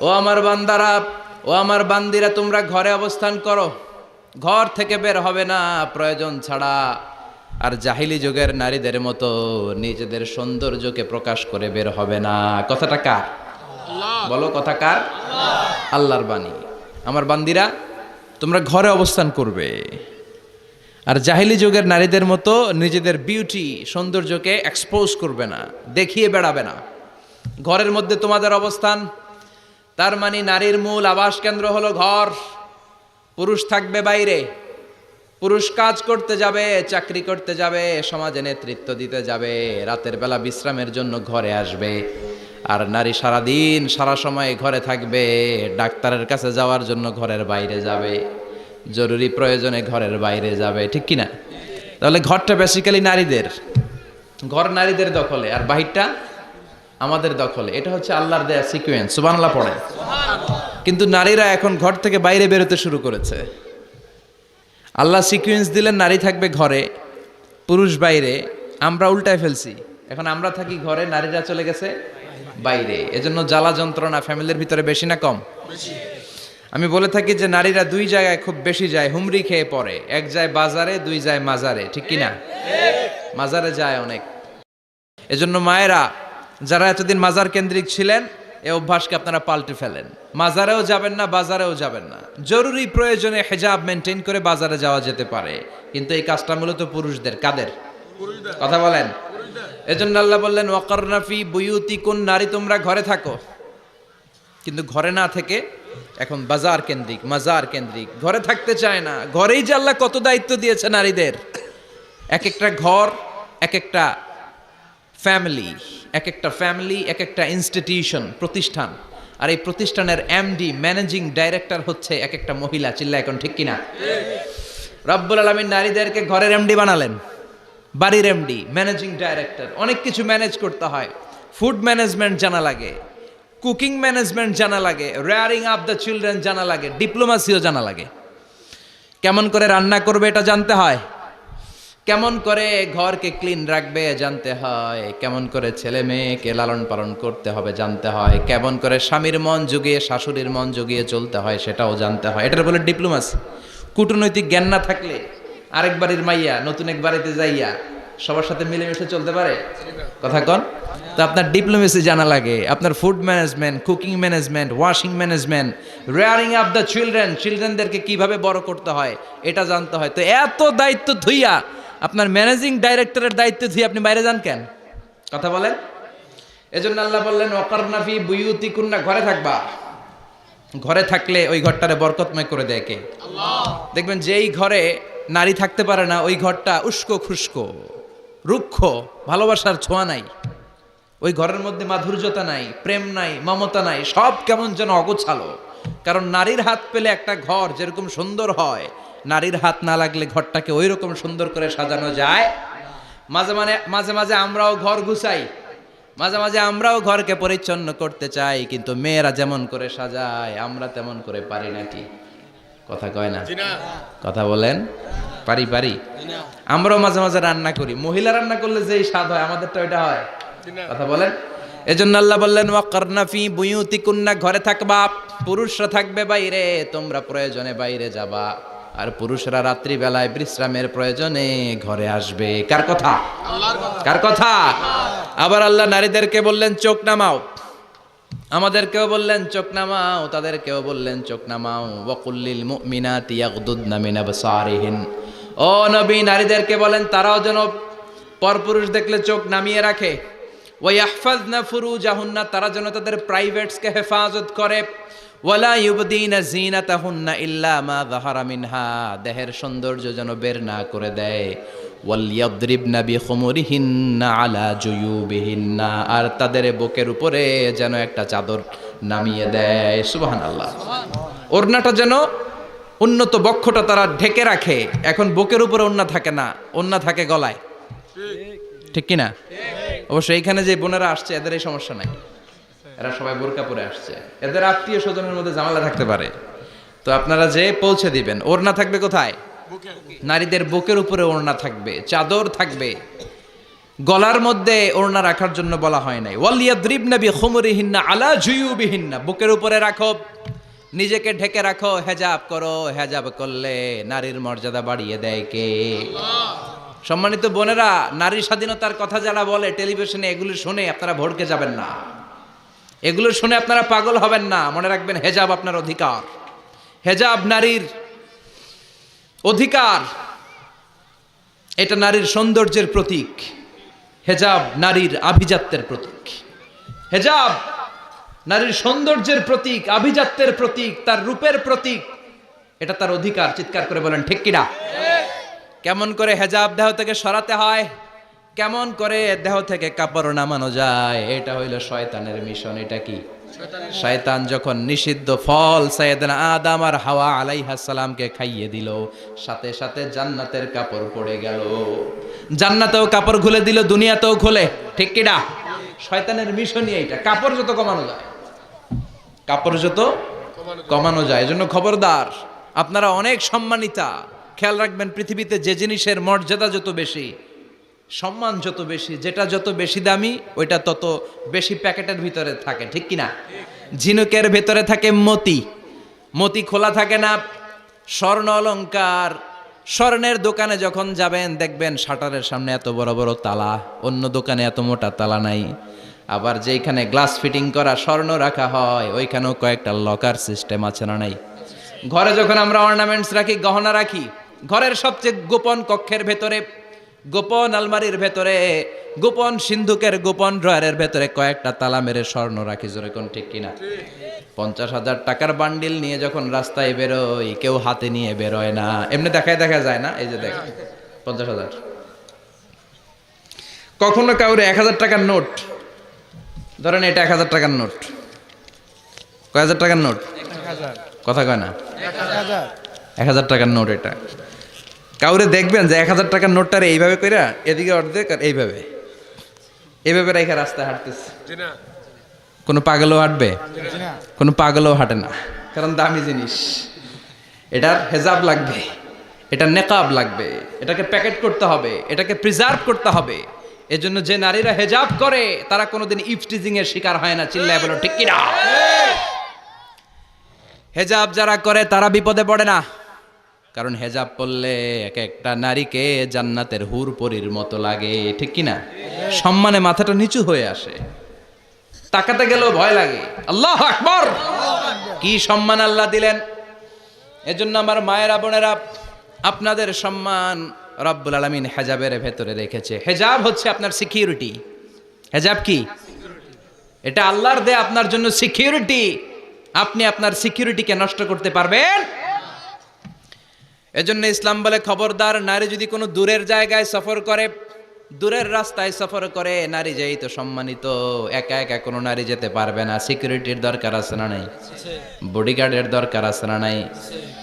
ও আমার বান্দারা, ও আমার বান্দিরা, তোমরা ঘরে অবস্থান করো, ঘর থেকে বের হবে না প্রয়োজন ছাড়া। আর জাহিলি যুগের নারীদের মতো নিজেদের সৌন্দর্যকে প্রকাশ করে বের হবে না। কথাটা কার? বলো, কথা কার? আল্লাহর বাণী। আমার বান্দিরা, তোমরা ঘরে অবস্থান করবে, আর জাহিলি যুগের নারীদের মতো নিজেদের বিউটি, সৌন্দর্যকে এক্সপোজ করবে না, দেখিয়ে বেড়াবে না। ঘরের মধ্যে তোমাদের অবস্থান, তার মানে নারীর মূল আবাস কেন্দ্র হলো ঘর। পুরুষ থাকবে বাইরে, পুরুষ কাজ করতে যাবে, চাকরি করতে যাবে, সমাজে নেতৃত্ব দিতে যাবে, রাতের বেলা বিশ্রামের জন্য ঘরে আসবে। আর নারী সারাদিন সারা সময় ঘরে থাকবে, ডাক্তারের কাছে যাওয়ার জন্য ঘরের বাইরে যাবে, জরুরি প্রয়োজনে ঘরের বাইরে যাবে, ঠিক কিনা? তাহলে ঘরটা বেসিক্যালি নারীদের, ঘর নারীদের দখলে, আর বাহিরটা আমাদের দখলে। এটা হচ্ছে আল্লাহর দেয়া সিকোয়েন্স। সুবহানাল্লাহ পড়ে। কিন্তু নারীরা এখন ঘর থেকে বাইরে বেরোতে শুরু করেছে। আল্লাহ সিকোয়েন্স দিলেন নারী থাকবে ঘরে, পুরুষ বাইরে। আমরা উল্টায় ফেলছি, এখন আমরা থাকি ঘরে, নারীরা চলে গেছে বাইরে। এজন্য জ্বালা যন্ত্রণা ফ্যামিলির ভিতরে বেশি না কম? আমি বলে থাকি যে নারীরা দুই জায়গায় খুব বেশি যায়, হুমড়ি খেয়ে পড়ে। এক যায় বাজারে, দুই যায় মাজারে, ঠিক কিনা? মাজারে যায় অনেক। এজন্য মায়েরা যারা এতদিন মাজার কেন্দ্রিক ছিলেন, এই অভ্যাসকে আপনারা পাল্টে ফেলেন। মাজারেও যাবেন না, বাজারেও যাবেন না। জরুরি প্রয়োজনে হিজাব মেনটেন করে বাজারে যাওয়া যেতে পারে, কিন্তু এই কাজটা মূলত পুরুষদের। কাদের কথা বলেন? এজন্য আল্লাহ বললেন ওয়াকারনা ফি বুয়ুতিকুন, নারী তোমরা ঘরে থাকো। কিন্তু ঘরে না থেকে এখন বাজার কেন্দ্রিক, মাজার কেন্দ্রিক, ঘরে থাকতে চায় না। ঘরেই যে আল্লাহ কত দায়িত্ব দিয়েছে নারীদের। এক একটা ঘর এক একটা ফ্যামিলি, এক একটা ফ্যামিলি এক একটা ইনস্টিটিউশন, প্রতিষ্ঠান। আর এই প্রতিষ্ঠানের এমডি, ম্যানেজিং ডাইরেক্টর হচ্ছে এক একটা মহিলা। চিল্লা এখন, ঠিক কিনা? রব্বুল আলামিন নারীদেরকে ঘরের এমডি বানালেন, বাড়ির এমডি, ম্যানেজিং ডাইরেক্টর। অনেক কিছু ম্যানেজ করতে হয়। ফুড ম্যানেজমেন্ট জানা লাগে, কুকিং ম্যানেজমেন্ট জানা লাগে, রেয়ারিং আপ দ্য চিলড্রেন জানা লাগে, ডিপ্লোমাসিও জানা লাগে। কেমন করে রান্না করবে এটা জানতে হয়, কেমন করে ঘরকে ক্লিন রাখবে জানতে হয়, কেমন করে ছেলে মেয়েকে লালন পালন করতে হবে জানতে হয়, কেমন করে স্বামীর মন জুগিয়ে শাশুড়ির মন জুগিয়ে চলতে হয় সেটাও জানতে হয়। এটার বলে ডিপ্লোমাসি। কূটনৈতিক জ্ঞান না থাকলে আরেক বাড়ির মাইয়া নতুন এক বাড়িতে যাইয়া সবার সাথে মিলেমিশে চলতে পারে? কথা কন। তো আপনার ডিপ্লোমেসি জানা লাগে, আপনার food management, cooking management, washing management, rearing up the children, চিলড্রেনদেরকে কিভাবে বড় করতে হয় এটা জানতে হয়। তো এত দায়িত্ব ধুইয়া, আপনার ম্যানেজিং ডাইরেক্টরের দায়িত্ব ধুইয়া আপনি বাইরে যান কেন? কথা বলেন। এজন্য আল্লাহ বললেন ওয়াকারনা ফি বুয়ুতিকুন্না, ঘরে থাকবা। ঘরে থাকলে ওই ঘরটারে বরকতময় করে দেয় কে? আল্লাহ। দেখবেন যেই ঘরে নারী থাকতে পারে না, ওই ঘরটা উস্কো খুস্কো, রুক্ষ, ভালোবাসার ছোঁয়া নাই। ওই ঘরের মধ্যে মাধুর্যতা নাই, প্রেম নাই, মমতা নাই, সব কেমন যেন অগোছালো। কারণ নারীর হাত পেলে একটা ঘর যেরকম সুন্দর হয়, নারীর হাত না লাগলে ঘরটাকে ওই রকম সুন্দর করে সাজানো যায়। মাঝে মাঝে আমরাও ঘর গুছাই, মাঝে মাঝে আমরাও ঘরকে পরিচ্ছন্ন করতে চাই, কিন্তু মেয়েরা যেমন করে সাজায় আমরা তেমন করে পারি নাকি? কথা কয় না? কথা বলেন। পারি। আমরাও মাঝে মাঝে রান্না করি, মহিলা রান্না করলে যেই স্বাদ হয় আমাদেরটা ওইটা হয়। কথা বলেন। এজন্য আল্লাহ বললেন ওয়াকারনা ফি বুয়ুতিকুন্না, ঘরে থাকবা। পুরুষরা থাকবে বাইরে, তোমরা প্রয়োজনে বাইরে যাবা। আর পুরুষরা রাত্রি বেলায় বিশ্রামের প্রয়োজনে ঘরে আসবে। কার কথা? কার কথা? আবার আল্লাহ নারীদেরকে বললেন চোখ নামাও, আমাদেরকেও বললেন চোখ নামাও, তাদেরকেও বললেন চোখ নামাও। ওয়াকুল্লিল মুমিনাতি ইয়াগদুদনা মিন আবসারিহিন, ও নবী নারীদেরকে বলেন তারাও যেন পরপুরুষ দেখলে চোখ নামিয়ে রাখে। ওয়াহফাজনা ফুরুজাহুন্না, তারা যেন তাদের প্রাইভেটসকে হেফাজত করে। ওয়ালা ইউবদিনা জিনাতাহুন্না ইল্লা মা যাহারা মিনহা, দেহের সৌন্দর্য যেন বের না করে দেয়। ওয়ালিয়াদরিবনা বিখুমুরিহিন্না আলা জুয়ুবিহিন্না, আর তাদের বুকের উপরে যেন একটা চাদর নামিয়ে দেয়। সুবহানাল্লাহ। ওড়নাটা যেন, উন্নত বক্ষটা তারা ঢেকে রাখে। এখন বুকের উপরে ওড়না থাকে না, ওড়না থাকে গলায়, ঠিক কিনা? অবশ্য এইখানে যে বোনেরা আসছে এদের এই সমস্যা নাই, এরা সবাই বোরকা পরে আসছে। এদের আত্মীয় স্বজনের মধ্যে ঝামেলা থাকতে পারে, তো আপনারা যে পৌঁছে দিবেন। ওড়না থাকবে কোথায়? নারীদের বুকের উপরে ওড়না থাকবে, চাদর থাকবে। গলার মধ্যে ওড়না রাখার জন্য বলা হয় নাই। ওয়ালিয়াদরিবনা বিখুমুরিহিন্না আলা জুয়ুবিহিন্না, বুকের উপরে রাখো, নিজেকে ঢেকে রাখো, হেজাব করো। হেজাব করলে নারীর মর্যাদা বাড়িয়ে দেয় কে? সম্মানিত বোনেরা, নারী স্বাধীনতার কথা যারা বলে টেলিভিশনে, এগুলো শুনে আপনারা ভড়কে যাবেন না, এগুলো শুনে আপনারা পাগল হবেন না। মনে রাখবেন, হেজাব আপনার অধিকার, হেজাব নারীর অধিকার, এটা নারীর সৌন্দর্যের প্রতীক, হেজাব নারীর আভিজাত্যের প্রতীক। হেজাব নারীর সৌন্দর্যের প্রতীক, আভিজাত্যের প্রতীক, তার রূপের প্রতীক, এটা তার অধিকার। চিৎকার করে বলেন ঠিক কিনা? কেমন করে হেজাব দেহ থেকে সরাতে হয়, কেমন করে দেহ থেকে কাপড় নামানো যায়, এটা হইল শয়তানের মিশন। এটা কি? শয়তান যখন নিষিদ্ধ ফল সাইয়েদনা আদম আর হাওয়া আলাইহিস সালামকে খাইয়ে দিল, সাথে সাথে জান্নাতের কাপড় পড়ে গেল। জান্নাতেও কাপড় খুলে দিল, দুনিয়াতেও খুলে। ঠিক কিনা? শয়তানের মিশনই এইটা, কাপড় যত কমানো যায়, কাপড় যত কমানো যায়। এজন্য খবরদার, আপনারা অনেক সম্মানিতা। খেয়াল রাখবেন, পৃথিবীতে যে জিনিসের মর্যাদা যত বেশি, সম্মান যত বেশি, যেটা যত বেশি দামি, ওইটা তত বেশি প্যাকেটের ভিতরে থাকে। ঠিক কিনা? ঝিনুকের ভেতরে থাকে মতি, মতি খোলা থাকে না। স্বর্ণ অলংকার, স্বর্ণের দোকানে যখন যাবেন দেখবেন শাটারের সামনে এত বড় বড় তালা, অন্য দোকানে এত মোটা তালা নাই। আবার যেখানে গ্লাস ফিটিং করা স্বর্ণ রাখা হয়, ওইখানেও কয়েকটা লকার সিস্টেম আছে না নাই? ঘরে যখন আমরা অর্নামেন্টস রাখি, গহনা রাখি, ঘরের সবচেয়ে গোপন কক্ষের ভেতরে, গোপন আলমারির ভেতরে, গোপন সিন্ধুকের গোপন ড্রয়ারের ভেতরে কয়েকটা তালা মেরে স্বর্ণ রাখি। জোরে কোন ঠিক কিনা? 50,000 টাকার বান্ডিল নিয়ে যখন রাস্তায় বেরোই, কেউ হাতে নিয়ে বেরোয় না, এমনি দেখায় দেখা যায় না। এই যে দেখ 50,000, কখনো কাউরে 1,000 টাকার নোট ধরেন, এটা 1,000 টাকার নোট, কয় হাজার টাকার নোট? কথা কয় না, 1,000 টাকার নোট। এটা কাউরে দেখবেন যে 1,000 টাকার নোটটারে এইভাবে কইরা এদিকে অর্ধেক আর এইভাবে এইভাবে রেখে রাস্তায় হাঁটতেছে? কোনো পাগলও হাঁটবে? কোনো পাগলও হাঁটে না, কারণ দামি জিনিস। এটার হেজাব লাগবে, এটা নেকাব লাগবে, এটাকে প্যাকেট করতে হবে, এটাকে প্রিজার্ভ করতে হবে। এজন্য যে নারীরা হেজাব করে তারা কোনোদিন ইফটিজিং এর শিকার হয় না। চিল্লায় বলো ঠিক কিনা? হেজাব যারা করে তারা বিপদে পড়ে না, কারণ হেজাব পরলে এক একটা নারীকে জান্নাতের হুর পরীর মতো লাগে। ঠিক কিনা? সম্মানে মাথাটা নিচু হয়ে আসে, তাকাতে গেলেও ভয় লাগে। আল্লাহু আকবার! কি সম্মান আল্লাহ দিলেন! এজন্য আমার মায়েরা বোনেরা, আপনাদের সম্মান রব্বুল আলামিন হেজাবের ভেতরে রেখেছে। হেজাব হচ্ছে আপনার সিকিউরিটি। হেজাব কি? এটা আল্লাহর দেয়া আপনার জন্য সিকিউরিটি। আপনি আপনার সিকিউরিটিকে নষ্ট করতে পারবেন? এজন্য ইসলাম বলে, খবরদার, নারী যদি কোনো দূরের জায়গায় সফর করে, দূরের রাস্তায় সফর করে, নারী যেই তো সম্মানিত, একা একা কোনো নারী যেতে পারবে না। সিকিউরিটির দরকার আছে না নাই? বডিগার্ডের দরকার আছে না নাই?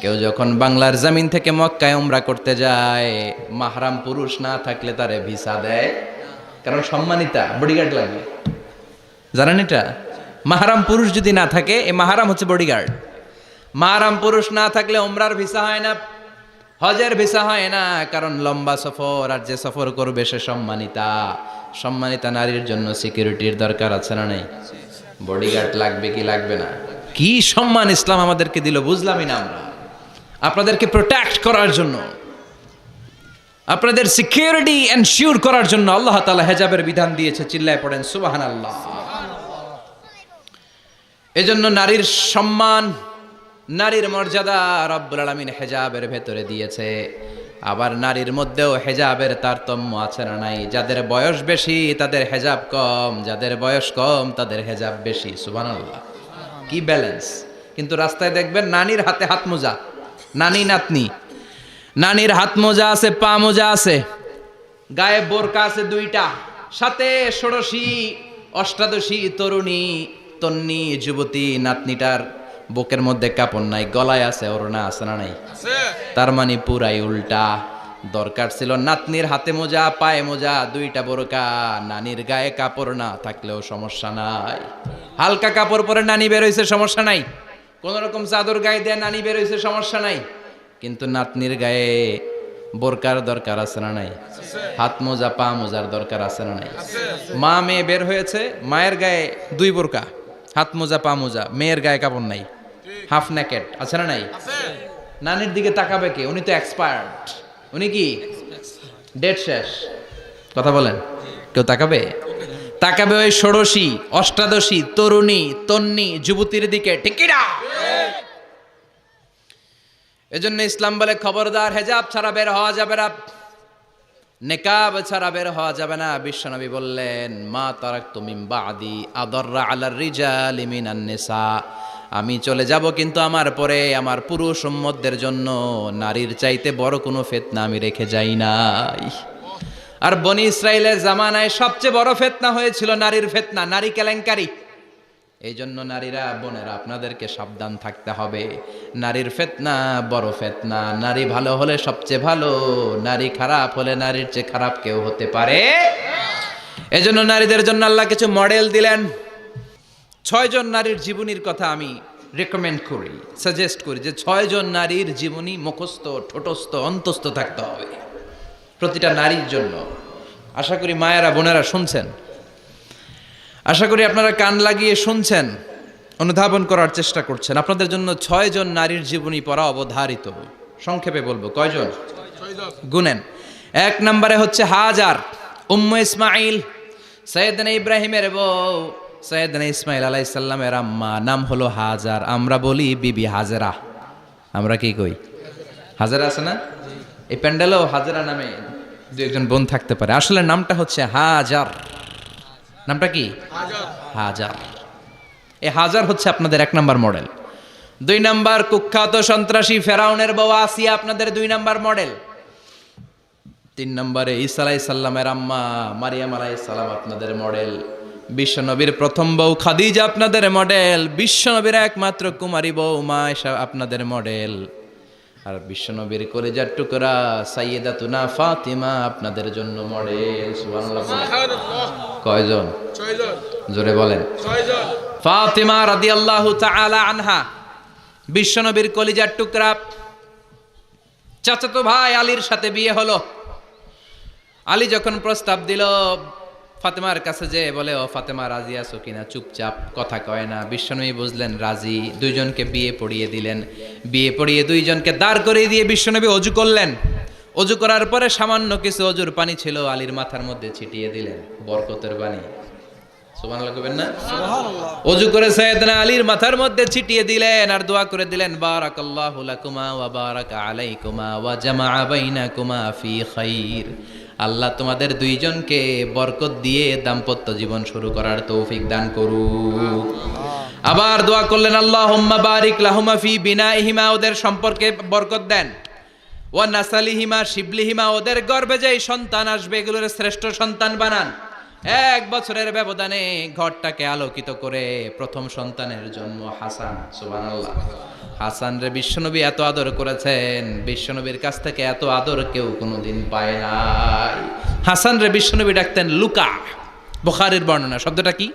কেউ যখন বাংলার জমিন থেকে মক্কায় উমরা করতে যায়, মাহরাম পুরুষ না থাকলে তারে ভিসা দেয়, কারণ সম্মানিতা, বডিগার্ড লাগে। জানেন এটা? মাহরাম পুরুষ যদি না থাকে, এই মাহরাম হচ্ছে বডিগার্ড। মাহরাম পুরুষ না থাকলে উমরার ভিসা হয় না, হজের ভিসা হয় না, কারণ লম্বা সফর, আর যে সফর করবে সে সম্মানিতা। সম্মানিতা নারীর জন্য সিকিউরিটির দরকার আছে না নাই? বডিগার্ড লাগবে কি লাগবে না? কি সম্মান ইসলাম আমাদেরকে দিল বুঝলামই না আমরা। আপনাদেরকে প্রোটেক্ট করার জন্য, আপনাদের সিকিউরিটি এনশিওর করার জন্য আল্লাহ তাআলা হেজাবের বিধান দিয়েছে। চিল্লায় পড়েন সুবহানাল্লাহ। এজন্য নারীর সম্মান, নারীর মর্যাদা রব্বুল আলামিন হেজাবের ভেতরে দিয়েছে। আবার নারীর মধ্যেও হেজাবের তারতম্য আছে না নাই? যাদের বয়স বেশি তাদের হেজাব কম, যাদের বয়স কম তাদের হেজাব বেশি। সুবহানাল্লাহ, কি ব্যালেন্স! কিন্তু রাস্তায় দেখবেন নানির হাতে হাত মোজা, নানি নাতনি, নানির হাত মোজা আছে, পা মোজা আছে, গায়ে বোরকা আছে 2টা, সাথে ষোড়শী অষ্টাদশী তরুণী তন্নি যুবতী নাতনিটার বুকের মধ্যে কাপড় নাই, গলায় আছে ওড়না, আছে না নাই? তার মানে পুরাই উল্টা। দরকার ছিল নাতনির হাতে মোজা, পায়ে মোজা, 2টা বোরকা, নানির গায়ে কাপড় না থাকলেও সমস্যা নাই। হালকা কাপড় পরে নানি বের হইছে, সমস্যা নাই। কোন রকম চাদর গায়ে দিয়ে নানি বের হইছে, সমস্যা নাই। কিন্তু নাতনির গায়ে বোরকার দরকার আছে না নাই? হাত মোজা পা মোজার দরকার আছে না নাই? মা মেয়ে বের হয়েছে, মায়ের গায়ে 2 বোরকা, হাত মোজা পা মোজা, মেয়ের গায়ে কাপড় নাই, হাফ নেকেট, আছে না নাই? নানির দিকে তাকাবে কে? উনি তো এক্সপার্ট, উনি কি ডেট শেষ। কথা বলেন, কেউ তাকাবে? তাকাবে ওই ষোড়শী অষ্টাদশী তরুণী তন্নি যুবতীর দিকে, ঠিক কি না? এজন্য ইসলাম বলে খবরদার, হেজাব ছাড়া বের হওয়া যাবে না, নেকাব ছাড়া বের হওয়া যাবে না। বিশ্বনবী বললেন, মা তারাকতু মিন বাদি আদাররা আলার রিজালি মিনান নিসা, আমি চলে যাব কিন্তু আমার পরে আমার পুরুষ উম্মতদের জন্য নারীর চাইতে বড় কোনো ফিতনা আমি রেখে যাই নাই। আর বনি ইসরাইলের জামানায় সবচেয়ে বড় ফিতনা হয়েছিল নারীর ফিতনা, নারী কেলেঙ্কারি। এই জন্য নারীরা, বোনেরা, আপনাদেরকে সাবধান থাকতে হবে। নারীর ফিতনা বড় ফিতনা। নারী ভালো হলে সবচেয়ে ভালো, নারী খারাপ হলে নারীর চেয়ে খারাপ কেউ হতে পারে। এজন্য নারীদের জন্য আল্লাহ কিছু মডেল দিলেন। 6 জন নারীর জীবনীর কথা আমি রেকমেন্ড করি, সাজেস্ট করি যে 6 জন নারীর জীবনী মুখস্থ ঠোঁটস্থ অন্তস্থ থাকতে হবে প্রতিটা নারীর জন্য। আশা করি মায়েরা বোনেরা শুনছেন, আশা করি আপনারা কান লাগিয়ে শুনছেন, অনুধাবন করার চেষ্টা করছেন। আপনাদের জন্য 6 জন নারীর জীবনী পড়া অবধারিত। সংক্ষেপে বলবো, কয়জন? গুনেন। 1 নম্বরে হচ্ছে হাজার, উম্মে ইসমাইল, সৈয়দনা ইব্রাহিমের বউ, সৈয়দনা ইসমাইল আলাইহিস সালামের আম্মা, নাম হলো হাজার। আমরা বলি বিবি হাজেরা। আমরা কি কই? হাজেরা আছে না? এই প্যান্ডেলেও হাজেরা নামে 2-1 বোন থাকতে পারে। আসলে নামটা হচ্ছে হাজার। নামটা কি? হাজার। এই হাজার হচ্ছে আপনাদের 1 নম্বর মডেল। 2 নম্বর কুখ্যাত সন্ত্রাসী ফেরাউনের বউ আসিয়া আপনাদের 2 নম্বর মডেল। 3 নম্বরে ঈসা আলাইহিস সালামের আম্মা মারিয়াম আলাইহিস সালাম আপনাদের মডেল। বিশ্বনবীর প্রথম বউ খাদিজা আপনাদের মডেল। বিশ্বনবীর একমাত্র কুমারী বউ মা আয়েশা আপনাদের মডেল। আর বিশ্বনবীর কলিজার টুকরা সাইয়্যিদাতুনা ফাতিমা আপনাদের জন্য মডেল। সুবহানাল্লাহ। কয়জন? 6 জন। জোরে বলেন। 6 জন। ফাতিমা রাদিয়াল্লাহু তাআলা আনহা বিশ্বনবীর কলিজার টুকরা। চাচাতো ভাই আলীর সাথে বিয়ে হলো। আলী যখন প্রস্তাব দিল ফাতেমার কাছে, যে বলে, ও ফাতেমা রাজি আছো কিনা? চুপচাপ, কথা কয় না। বিশ্বনবী বুঝলেন রাজি, 2 জনকে বিয়ে পড়িয়ে দিলেন। বিয়ে পড়িয়ে 2 জনকে দাঁড় করিয়ে দিয়ে বিশ্বনবী অজু করলেন। অজু করার পরে সামান্য কিছু অজুর পানি ছিল, আলীর মাথার মধ্যে ছিটিয়ে দিলেন, বরকতের পানি। সুবহানাল্লাহ কইবেন না? সুবহানাল্লাহ। অজু করে সাইয়েদনা আলীর মাথার মধ্যে ছিটিয়ে দিলেন আর দোয়া করে দিলেন, বারাকাল্লাহু লাকুমা ওয়া বারাকা আলাইকুমা ওয়া জামাআ বাইনাকুমা ফি খাইর। আল্লাহ তোমাদের 2 জনকে বরকত দিয়ে দাম্পত্য জীবন শুরু করার তৌফিক দান করুক। আবার দোয়া করলেন, আল্লাহুম্মা বারিক লাহুমা ফি বিনাইহিমা, ওদের সম্পর্কে বরকত দেন। ওয়া নাসালিহিমা, শিবলিহিমা, ওদের গর্ভে যেই সন্তান আসবে এগুলোর শ্রেষ্ঠ সন্তান বানান। 1 বছরের ব্যবধানে ঘরটাকে আলোকিত করে প্রথম সন্তানের জন্ম হাসান। সুবহানাল্লাহ। হাসান রে বিশ্বনবী এত আদর করেছেন, বিশ্বনবীর কাছ থেকে এত আদর কেউ কোনোদিন পায় নাই। হাসান রে বিশ্বনবী ডাকতেন লুকা। বুখারীর বর্ণনা। শব্দটা কি?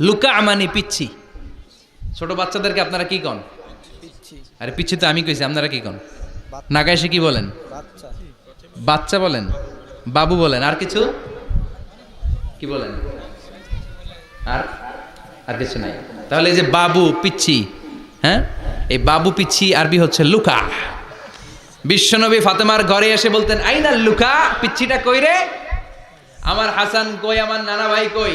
লুকা মানে পিচ্ছি। ছোট বাচ্চাদেরকে আপনারা কি কন? আরে পিচ্ছি তো আমি কইছি, আপনারা কি কন? নাগাইশে কি বলেন? বাচ্চা বলেন, বাবু বলেন, আর কিছু কি বলেন? আর কিছু নাই। তাহলে এই যে বাবু পিচ্ছি, হ্যাঁ, এই বাবু পিচ্ছি আরবি হচ্ছে লুকা। বিশ্বনবী ফাতেমার ঘরে এসে বলতেন, আইনা লুকা, পিচ্ছিটা কই রে? আমার হাসান কই, আমার নানা ভাই কই?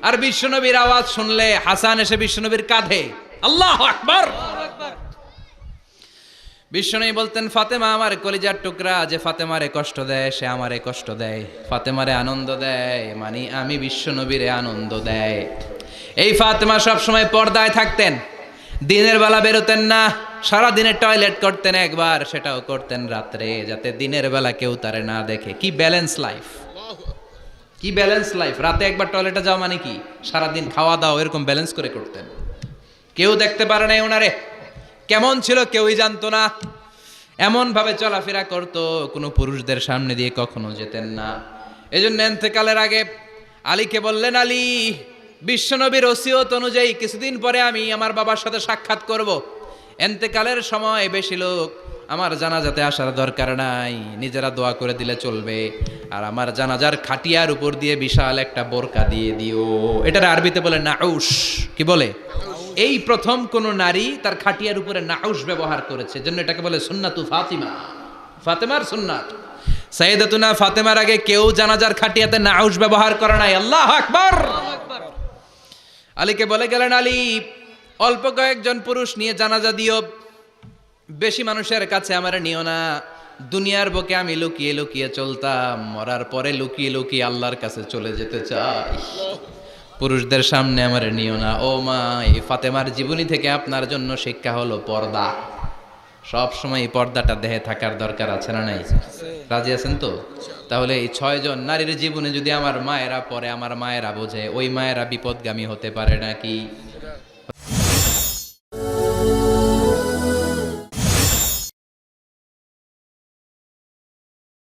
আর বিশ্বনবীর আওয়াজ শুনলে হাসান এসে বিশ্বনবীর কাঁধে, আল্লাহু আকবার। বিশ্বনবী বলতেন, ফাতেমা আমার কলিজার টুকরা, যে ফাতেমারে কষ্ট দেয় সে আমারে কষ্ট দেয়, ফাতেমারে আনন্দ দেয় মানে আমি বিশ্বনবীরে আনন্দ দেয়। এই ফাতেমা সব সময় পর্দায় থাকতেন, দিনের বেলা বেরোতেন না, সারা দিনে টয়লেট করতেন একবার, সেটাও করতেন রাত্রে, যাতে দিনের বেলা কেউ তারে না দেখে। কি ব্যালেন্স লাইফ, কি ব্যালেন্স লাইফ! রাতে একবার টয়লেটে যাওয়া মানে কি সারা দিন খাওয়া দাওয়া এরকম ব্যালেন্স করে করতেন। কেউ দেখতে পারে নাই ওনারে, কেমন ছিল কেউই জানতো না। এমন ভাবে চলাফেরা করতো, কোনো পুরুষদের সামনে দিয়ে কখনো যেতেন না। এজন্য ইন্তেকালের আগে আলীকে বললেন, আলী, বিশ্বনবীর ওসিয়ত অনুযায়ী কিছুদিন পরে আমি আমার বাবার সাথে সাক্ষাৎ করব। ইন্তেকালের সময় বেশি লোক আমার জানাজাতে আসার দরকার নাই, নিজেরা দোয়া করে দিলে চলবে। আর আমার জানাজার খাটিয়ার উপর দিয়ে বিশাল একটা বোরকা দিয়ে দিও। এটার আরবিতে বলে নাউশ। কি বলে? এই প্রথম কোন নারী তার খাটিয়ার উপরে নাউশ ব্যবহার করেছে, জন্য এটাকে বলে সুন্নাতু ফাতিমা, ফাতেমার সুন্নাত। সাইয়েদাতুনা ফাতেমার আগে কেউ জানাজার খাটিয়াতে নাউশ ব্যবহার করে নাই। আল্লাহু আকবার। আলীকে বলে গেলেন, আলী অল্প কয়েকজন পুরুষ নিয়ে জানাজা দিও, বেশি মানুষের কাছে আমার নিও না। দুনিয়ার বুকে আমি লুকিয়ে লুকিয়ে চলতাম, মরার পরে লুকিয়ে লুকিয়ে আল্লাহর কাছে চলে যেতে চাই। পুরুষদের সামনে আমার নিও না। ও মা, এই ফাতেমার জীবনী থেকে আপনার জন্য শিক্ষা হলো পর্দা। সব সময় এই পর্দাটা দেহে থাকার দরকার আছে না নাই? রাজি আছেন তো? তাহলে এই 6 জন নারীর জীবনে যদি আমার মায়েরা পরে, আমার মায়েরা বোঝে, ওই মায়েরা বিপদগামী হতে পারে নাকি?